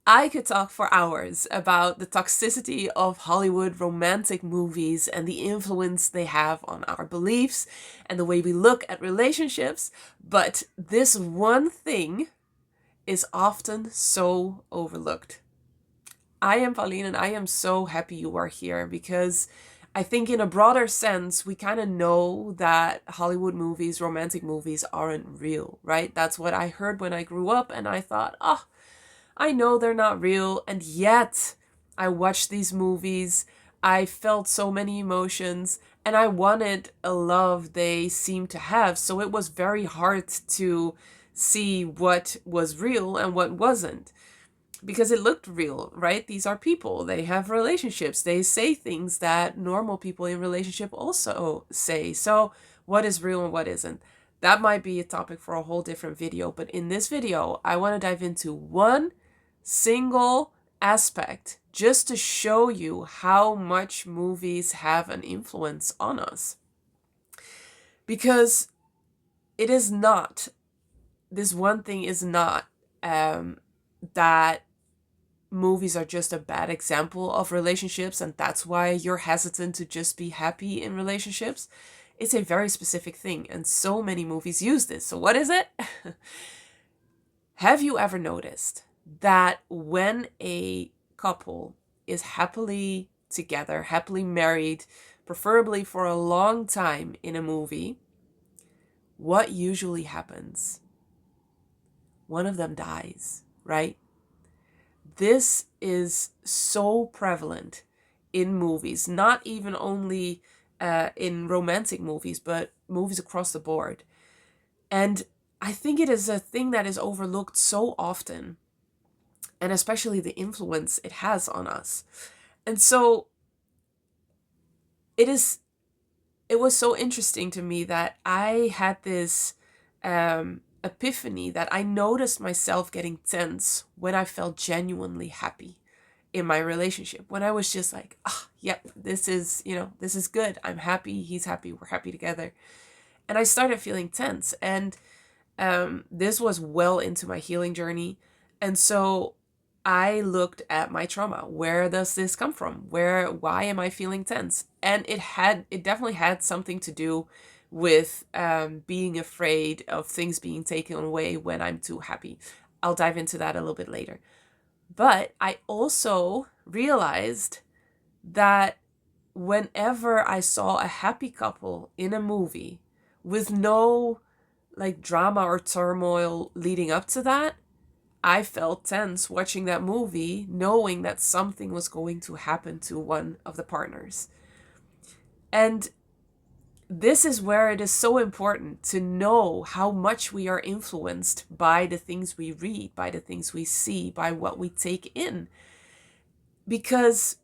I could talk for hours about the toxicity of Hollywood romantic movies and the influence they have on our beliefs and the way we look at relationships, but this one thing is often so overlooked. I am Pauline and I am so happy you are here because I think in a broader sense, we kind of know that Hollywood movies, romantic movies aren't real, right? That's what I heard when I grew up and I thought, oh, I know they're not real. And yet I watched these movies. I felt so many emotions and I wanted a love they seemed to have. So it was very hard to see what was real and what wasn't because it looked real, right? These are people. They have relationships. They say things that normal people in relationship also say. So what is real and what isn't? That might be a topic for a whole different video. But in this video, I want to dive into one single aspect just to show you how much movies have an influence on us. Because it is not, this one thing is not that movies are just a bad example of relationships and that's why you're hesitant to just be happy in relationships. It's a very specific thing and so many movies use this. So what is it? Have you ever noticed that when a couple is happily together, happily married, preferably for a long time in a movie, what usually happens? One of them dies, right? This is so prevalent in movies, not even only in romantic movies, but movies across the board. And I think it is a thing that is overlooked so often, and especially the influence it has on us. And so it was so interesting to me that I had this epiphany that I noticed myself getting tense when I felt genuinely happy in my relationship. When I was just like, ah, yep, this is, this is good. I'm happy. He's happy. We're happy together. And I started feeling tense. And this was well into my healing journey. And so I looked at my trauma. Where does this come from? Why am I feeling tense? And it definitely had something to do with being afraid of things being taken away when I'm too happy. I'll dive into that a little bit later. But I also realized that whenever I saw a happy couple in a movie with no like drama or turmoil leading up to that, I felt tense watching that movie, knowing that something was going to happen to one of the partners. And this is where it is so important to know how much we are influenced by the things we read, by the things we see, by what we take in. Because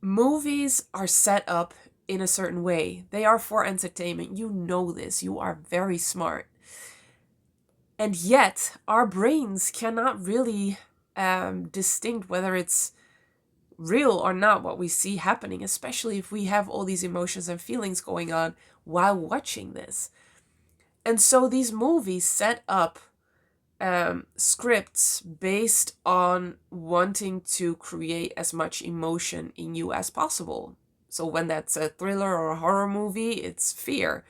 movies are set up in a certain way. They are for entertainment. You know this. You are very smart. And yet, our brains cannot really distinct whether it's real or not what we see happening, especially if we have all these emotions and feelings going on while watching this. And so these movies set up scripts based on wanting to create as much emotion in you as possible. So when that's a thriller or a horror movie, it's fear.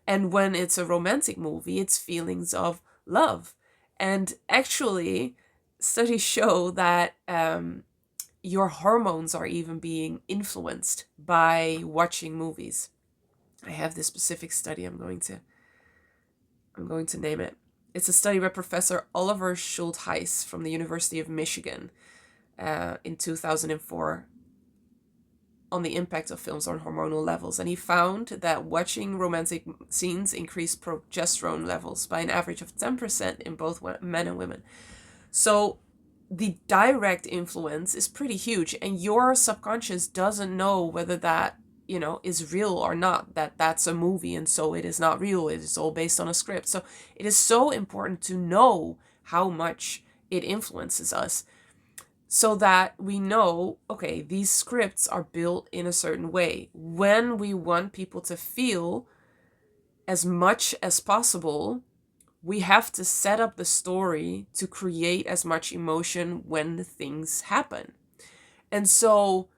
And when it's a romantic movie, it's feelings of love. And actually, studies show that your hormones are even being influenced by watching movies. I have this specific study. I'm going to name it. It's a study by Professor Oliver Schultheis from the University of Michigan in 2004 on the impact of films on hormonal levels. And he found that watching romantic scenes increased progesterone levels by an average of 10% in both men and women. So the direct influence is pretty huge, and your subconscious doesn't know whether that, is real or not, that that's a movie and so it is not real. It is all based on a script. So it is so important to know how much it influences us so that we know, okay, these scripts are built in a certain way. When we want people to feel as much as possible, we have to set up the story to create as much emotion when things happen. And so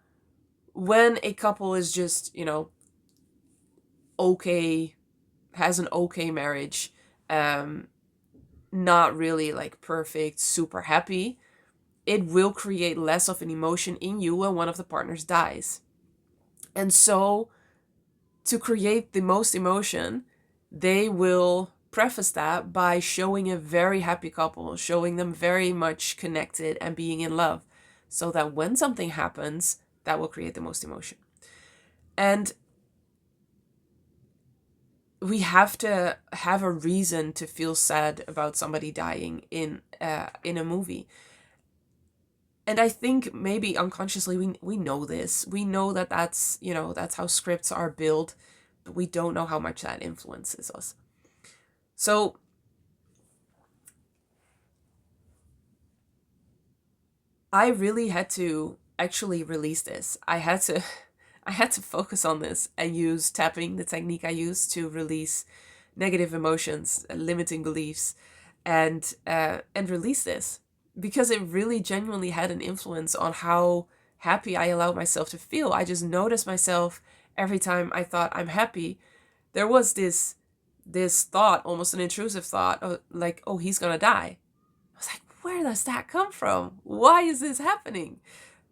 when a couple is just, okay, has an okay marriage, um, not really like perfect, super happy, it will create less of an emotion in you when one of the partners dies. And so to create the most emotion, they will preface that by showing a very happy couple, showing them very much connected and being in love, so that when something happens, that will create the most emotion. And we have to have a reason to feel sad about somebody dying in a movie. And I think maybe unconsciously we know this. We know that that's how scripts are built, but we don't know how much that influences us. So I really had to actually release this. I had to I had to focus on this and use tapping, the technique I use to release negative emotions, limiting beliefs, and release this, because it really genuinely had an influence on how happy I allowed myself to feel. I just noticed myself every time I thought I'm happy, there was this thought, almost an intrusive thought, of like, oh, he's gonna die. I was like, where does that come from? Why is this happening?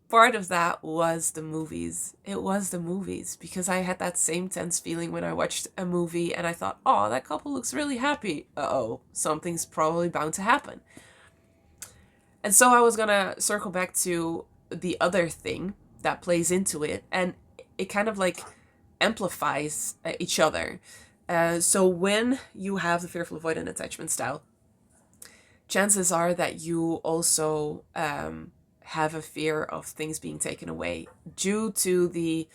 Part of that was the movies. It was the movies, because I had that same tense feeling when I watched a movie and I thought, oh, that couple looks really happy. Uh-oh, something's probably bound to happen. And so I was gonna circle back to the other thing that plays into it, and it kind of like amplifies each other. So when you have the fearful avoidant attachment style, chances are that you also have a fear of things being taken away due to the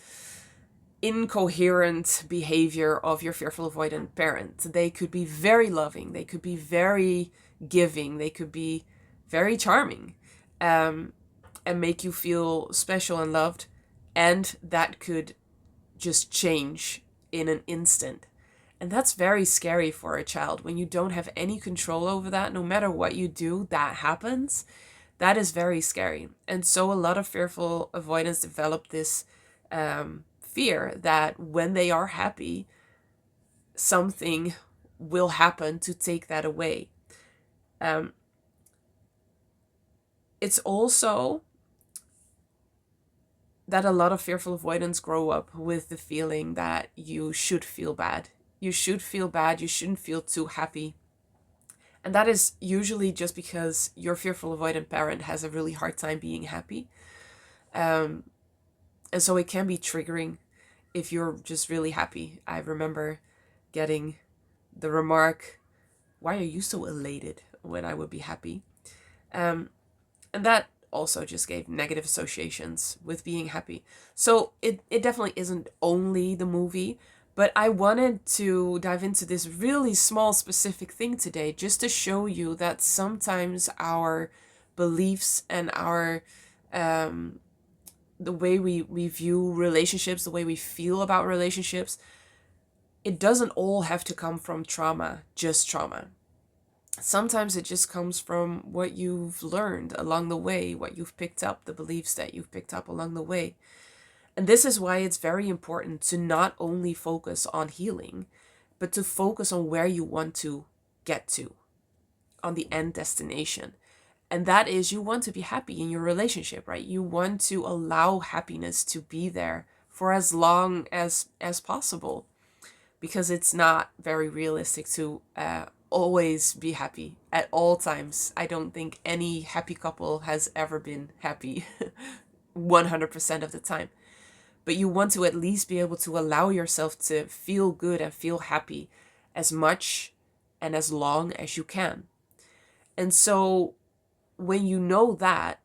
incoherent behavior of your fearful avoidant parent. They could be very loving, they could be very giving, they could be very charming, and make you feel special and loved, and that could just change in an instant. And that's very scary for a child when you don't have any control over that. No matter what you do, that happens. That is very scary. And so a lot of fearful avoidants develop this fear that when they are happy, something will happen to take that away. It's also that a lot of fearful avoidants grow up with the feeling that you should feel bad. You should feel bad. You shouldn't feel too happy. And that is usually just because your fearful avoidant parent has a really hard time being happy. And so it can be triggering if you're just really happy. I remember getting the remark, why are you so elated when I would be happy? And that also just gave negative associations with being happy. So it definitely isn't only the movie, but I wanted to dive into this really small specific thing today just to show you that sometimes our beliefs and our the way we view relationships, the way we feel about relationships, it doesn't all have to come from trauma, just trauma. Sometimes it just comes from what you've learned along the way, what you've picked up, the beliefs that you've picked up along the way. And this is why it's very important to not only focus on healing, but to focus on where you want to get to, on the end destination. And that is, you want to be happy in your relationship, right? You want to allow happiness to be there for as long as possible, because it's not very realistic to always be happy at all times. I don't think any happy couple has ever been happy 100% of the time. But you want to at least be able to allow yourself to feel good and feel happy as much and as long as you can. And so when you know that,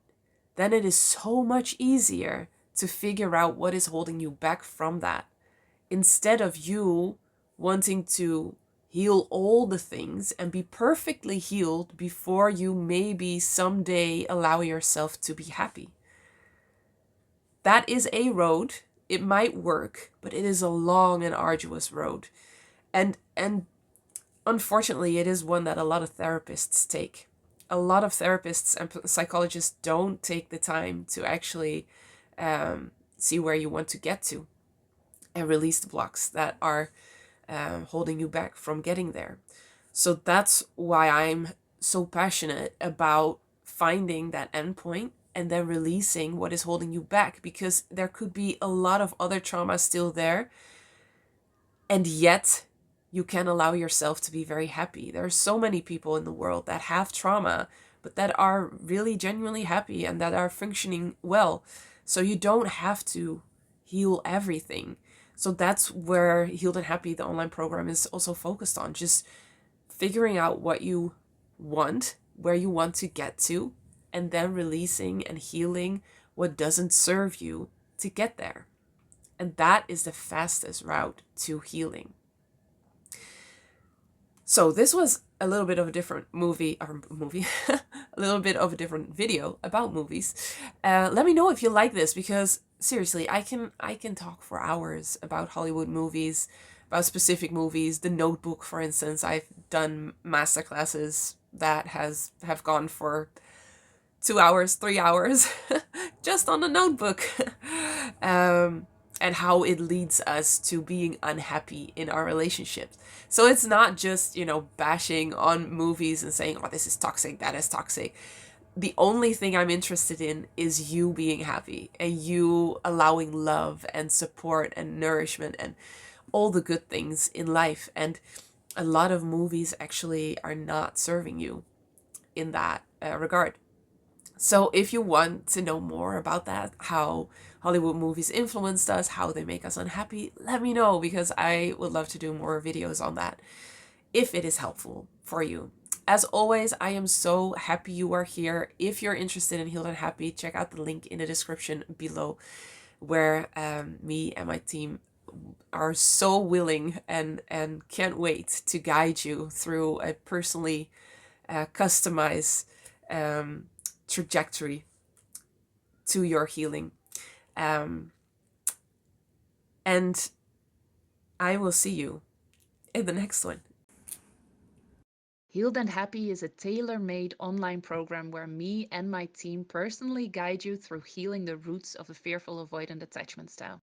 then it is so much easier to figure out what is holding you back from that. Instead of you wanting to heal all the things and be perfectly healed before you maybe someday allow yourself to be happy. That is a road. It might work, but it is a long and arduous road. And unfortunately, it is one that a lot of therapists take. A lot of therapists and psychologists don't take the time to actually see where you want to get to and release the blocks that are holding you back from getting there. So that's why I'm so passionate about finding that endpoint and then releasing what is holding you back, because there could be a lot of other trauma still there, and yet you can allow yourself to be very happy. There are so many people in the world that have trauma, but that are really genuinely happy and that are functioning well. So you don't have to heal everything. So that's where Healed and Happy, the online program, is also focused on. Just figuring out what you want, where you want to get to, and then releasing and healing what doesn't serve you to get there. And that is the fastest route to healing. So this was a little bit of a different a little bit of a different video about movies. Let me know if you like this, because seriously, I can talk for hours about Hollywood movies, about specific movies. The Notebook, for instance, I've done masterclasses that have gone for 2 hours, 3 hours, just on the Notebook. And how it leads us to being unhappy in our relationships. So it's not just, bashing on movies and saying, oh, this is toxic, that is toxic. The only thing I'm interested in is you being happy and you allowing love and support and nourishment and all the good things in life. And a lot of movies actually are not serving you in that regard. So if you want to know more about that, how Hollywood movies influenced us, how they make us unhappy, let me know, because I would love to do more videos on that if it is helpful for you. As always, I am so happy you are here. If you're interested in Healed and Happy, check out the link in the description below, where me and my team are so willing and can't wait to guide you through a personally customized trajectory to your healing. And I will see you in the next one. Healed and Happy is a tailor-made online program where me and my team personally guide you through healing the roots of a fearful avoidant attachment style.